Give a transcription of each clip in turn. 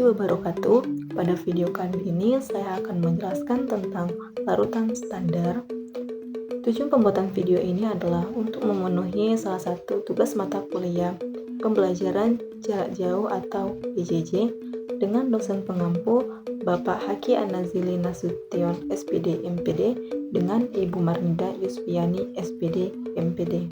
warahmatullahi wabarakatuh. Pada video kali ini saya akan menjelaskan tentang larutan standar. Tujuan pembuatan video ini adalah untuk memenuhi salah satu tugas mata kuliah pembelajaran jarak jauh atau PJJ dengan dosen pengampu Bapak Haki An-Nazili Nasution SPD MPD dengan Ibu Marnida Yusfiani SPD MPD.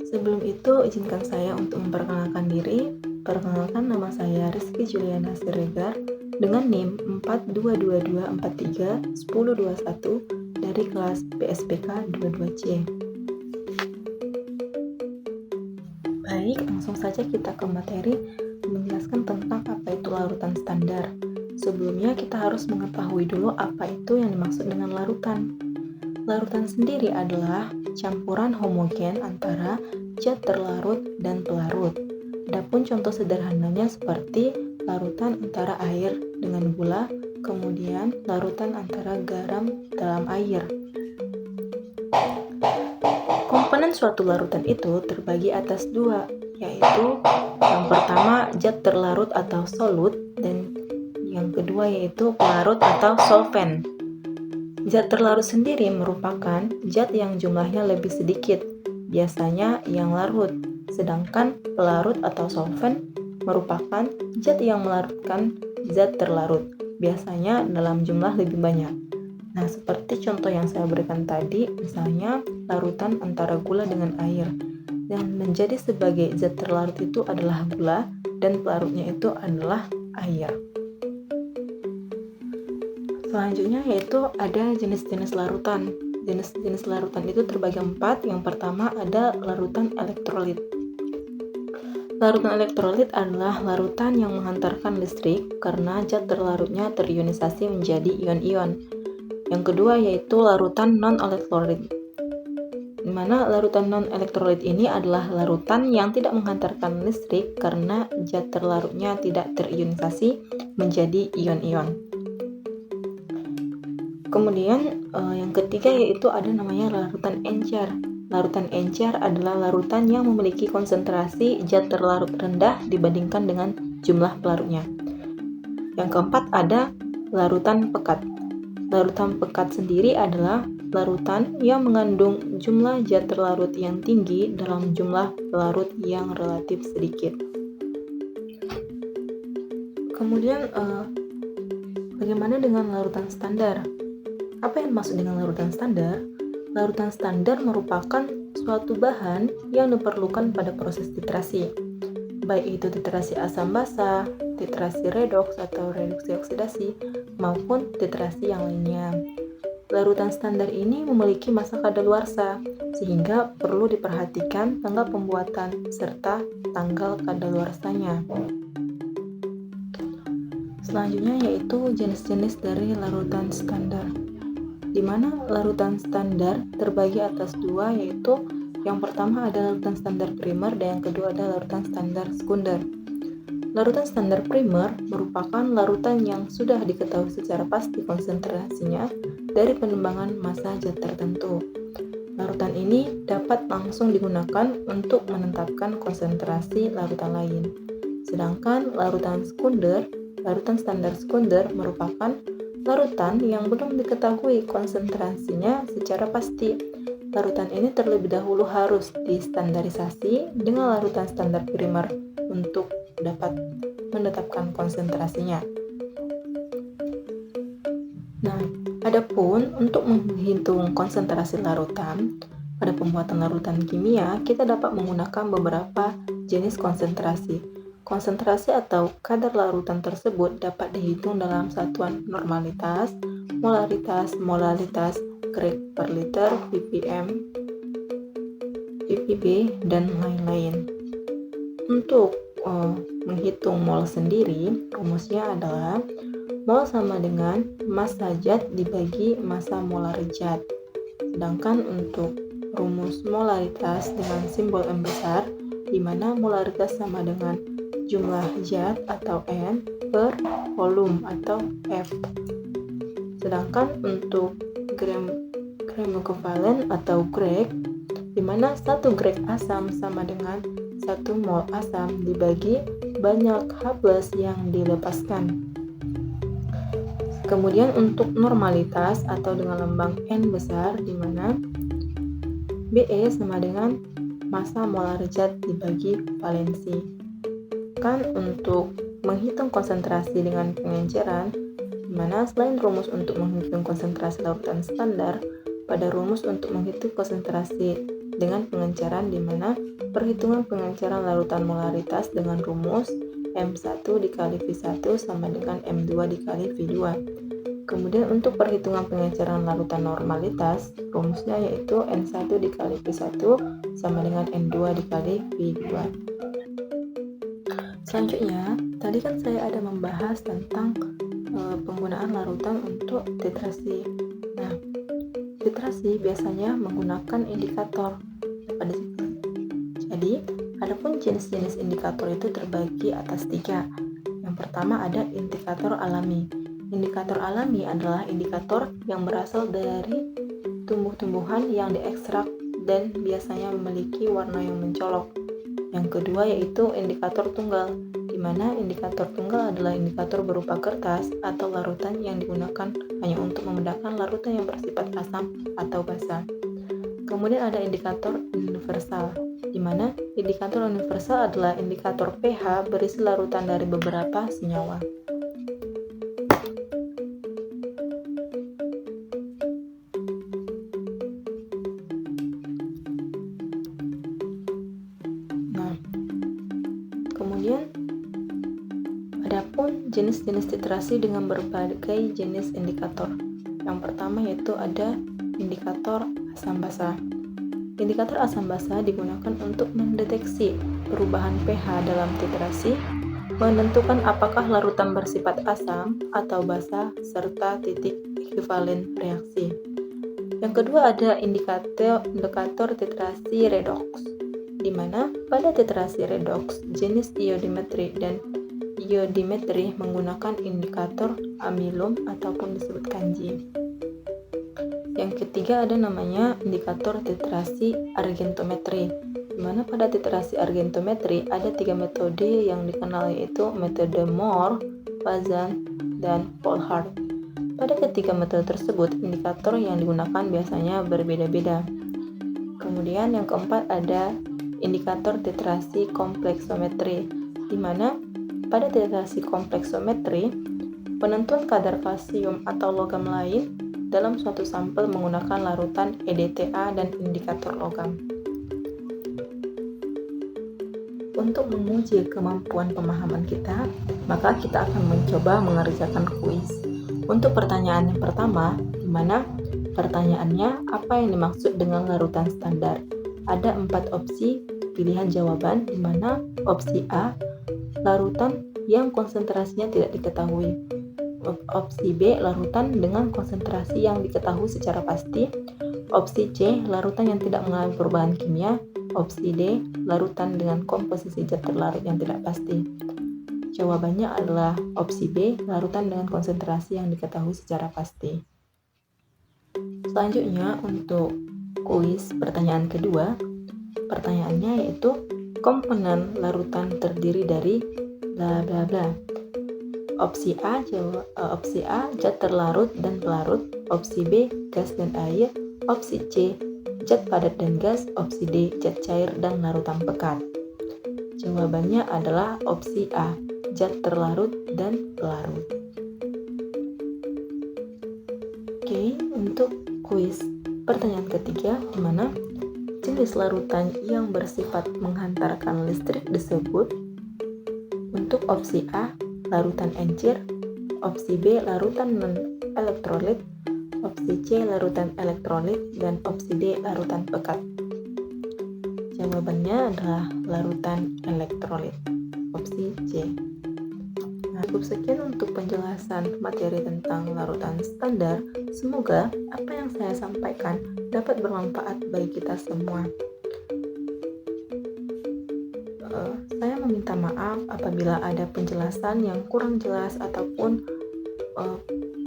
Sebelum itu, izinkan saya untuk memperkenalkan diri. Perkenalkan, nama saya Rizky Juliana Siregar dengan NIM 4222431021 dari kelas PSPK 22C. Baik, langsung saja kita ke materi menjelaskan tentang apa itu larutan standar. Sebelumnya kita harus mengetahui dulu apa itu yang dimaksud dengan larutan. Larutan sendiri adalah campuran homogen antara zat terlarut dan pelarut. Adapun contoh sederhananya seperti larutan antara air dengan gula, kemudian larutan antara garam dalam air. Komponen suatu larutan itu terbagi atas dua, yaitu yang pertama zat terlarut atau solut dan yang kedua yaitu pelarut atau solvent. Zat terlarut sendiri merupakan zat yang jumlahnya lebih sedikit, biasanya yang larut, sedangkan pelarut atau solvent merupakan zat yang melarutkan zat terlarut, biasanya dalam jumlah lebih banyak. Nah, seperti contoh yang saya berikan tadi, misalnya larutan antara gula dengan air. Yang menjadi sebagai zat terlarut itu adalah gula dan pelarutnya itu adalah air. Selanjutnya yaitu ada jenis-jenis larutan. Jenis-jenis larutan itu terbagi 4. Yang pertama ada larutan elektrolit. Larutan elektrolit adalah larutan yang menghantarkan listrik karena zat terlarutnya terionisasi menjadi ion-ion. Yang kedua yaitu larutan non-elektrolit, di mana larutan non-elektrolit ini adalah larutan yang tidak menghantarkan listrik karena zat terlarutnya tidak terionisasi menjadi ion-ion. Kemudian yang ketiga yaitu ada namanya larutan encer. Larutan encer adalah larutan yang memiliki konsentrasi zat terlarut rendah dibandingkan dengan jumlah pelarutnya. Yang keempat ada larutan pekat. Larutan pekat sendiri adalah larutan yang mengandung jumlah zat terlarut yang tinggi dalam jumlah pelarut yang relatif sedikit. Kemudian bagaimana dengan larutan standar? Apa yang dimaksud dengan larutan standar? Larutan standar merupakan suatu bahan yang diperlukan pada proses titrasi, baik itu titrasi asam basa, titrasi redoks atau reduksi oksidasi, maupun titrasi yang lainnya. Larutan standar ini memiliki masa kadaluarsa, sehingga perlu diperhatikan tanggal pembuatan serta tanggal kadaluarsanya. Selanjutnya yaitu jenis-jenis dari larutan standar, di mana larutan standar terbagi atas dua, yaitu yang pertama ada larutan standar primer dan yang kedua ada larutan standar sekunder. Larutan standar primer merupakan larutan yang sudah diketahui secara pasti konsentrasinya dari penembangan massa zat tertentu. Larutan ini dapat langsung digunakan untuk menetapkan konsentrasi larutan lain. Sedangkan larutan standar sekunder merupakan larutan yang belum diketahui konsentrasinya secara pasti. Larutan ini terlebih dahulu harus distandarisasi dengan larutan standar primer untuk dapat menetapkan konsentrasinya. Nah, adapun untuk menghitung konsentrasi larutan, pada pembuatan larutan kimia, kita dapat menggunakan beberapa jenis konsentrasi. Konsentrasi atau kadar larutan tersebut dapat dihitung dalam satuan normalitas, molaritas, greg per liter, ppm, ppb, dan lain-lain. Untuk menghitung mol sendiri, rumusnya adalah mol sama dengan massa zat dibagi massa molar zat. Sedangkan untuk rumus molaritas dengan simbol M besar, di mana molaritas sama dengan jumlah zat atau N per volume atau F. Sedangkan untuk gram ekivalen atau greg, di mana 1 greg asam sama dengan 1 mol asam dibagi banyak H+ yang dilepaskan. Kemudian untuk normalitas atau dengan lambang N besar, di mana Be sama dengan massa molar zat dibagi valensi. Kan untuk menghitung konsentrasi dengan pengenceran, di mana selain rumus untuk menghitung konsentrasi larutan standar, pada rumus untuk menghitung konsentrasi dengan pengenceran, di mana perhitungan pengenceran larutan molaritas dengan rumus M1 dikali V1 sama dengan M2 dikali V2. Kemudian untuk perhitungan pengenceran larutan normalitas, rumusnya yaitu N1 dikali V1 sama dengan N2 dikali V2. Selanjutnya, tadi kan saya ada membahas tentang penggunaan larutan untuk titrasi. Nah, titrasi biasanya menggunakan indikator pada situ. Jadi, adapun jenis-jenis indikator itu terbagi atas 3. Yang pertama ada indikator alami. Indikator alami adalah indikator yang berasal dari tumbuh-tumbuhan yang diekstrak dan biasanya memiliki warna yang mencolok. Yang kedua yaitu indikator tunggal, di mana indikator tunggal adalah indikator berupa kertas atau larutan yang digunakan hanya untuk membedakan larutan yang bersifat asam atau basa. Kemudian ada indikator universal, di mana indikator universal adalah indikator pH berisi larutan dari beberapa senyawa. Nah, kemudian adapun jenis-jenis titrasi dengan berbagai jenis indikator. Yang pertama yaitu ada indikator asam basa. Indikator asam basa digunakan untuk mendeteksi perubahan pH dalam titrasi, menentukan apakah larutan bersifat asam atau basa, serta titik ekivalen reaksi. Yang kedua ada indikator titrasi redox, di mana pada titrasi redox jenis iodimetri dan iodimetri menggunakan indikator amilum ataupun disebut kanji. Yang ketiga ada namanya indikator titrasi argentometri, di mana pada titrasi argentometri ada 3 metode yang dikenal yaitu metode Moore, Bazan, dan Polhard. Pada ketiga metode tersebut, indikator yang digunakan biasanya berbeda-beda. Kemudian yang keempat ada indikator titrasi kompleksometri, di mana pada titrasi kompleksometri, penentuan kadar kalsium atau logam lain dalam suatu sampel menggunakan larutan EDTA dan indikator logam. Untuk menguji kemampuan pemahaman kita, maka kita akan mencoba mengerjakan kuis. Untuk pertanyaan yang pertama, di mana pertanyaannya apa yang dimaksud dengan larutan standar? Ada 4 opsi pilihan jawaban, di mana opsi A, larutan yang konsentrasinya tidak diketahui. Opsi B, larutan dengan konsentrasi yang diketahui secara pasti. Opsi C, larutan yang tidak mengalami perubahan kimia. Opsi D, larutan dengan komposisi zat terlarut yang tidak pasti. Jawabannya adalah opsi B, larutan dengan konsentrasi yang diketahui secara pasti. Selanjutnya untuk kuis pertanyaan kedua, pertanyaannya yaitu komponen larutan terdiri dari bla bla bla. Opsi A zat terlarut dan pelarut, opsi B gas dan air, opsi C zat padat dan gas, opsi D zat cair dan larutan pekat. Jawabannya adalah opsi A, zat terlarut dan pelarut. Oke, untuk kuis pertanyaan ketiga, di mana jenis larutan yang bersifat menghantarkan listrik disebut. Untuk opsi A, larutan encer, opsi B, larutan non-elektrolit, opsi C, larutan elektrolit, dan opsi D, larutan pekat. Jawabannya adalah larutan elektrolit, opsi C. Nah, cukup sekian untuk penjelasan materi tentang larutan standar. Semoga apa yang saya sampaikan dapat bermanfaat bagi kita semua. Saya meminta maaf apabila ada penjelasan yang kurang jelas ataupun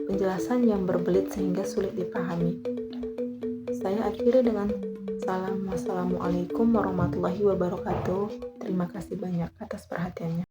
penjelasan yang berbelit sehingga sulit dipahami. Saya akhiri dengan salam. Wassalamualaikum warahmatullahi wabarakatuh. Terima kasih banyak atas perhatiannya.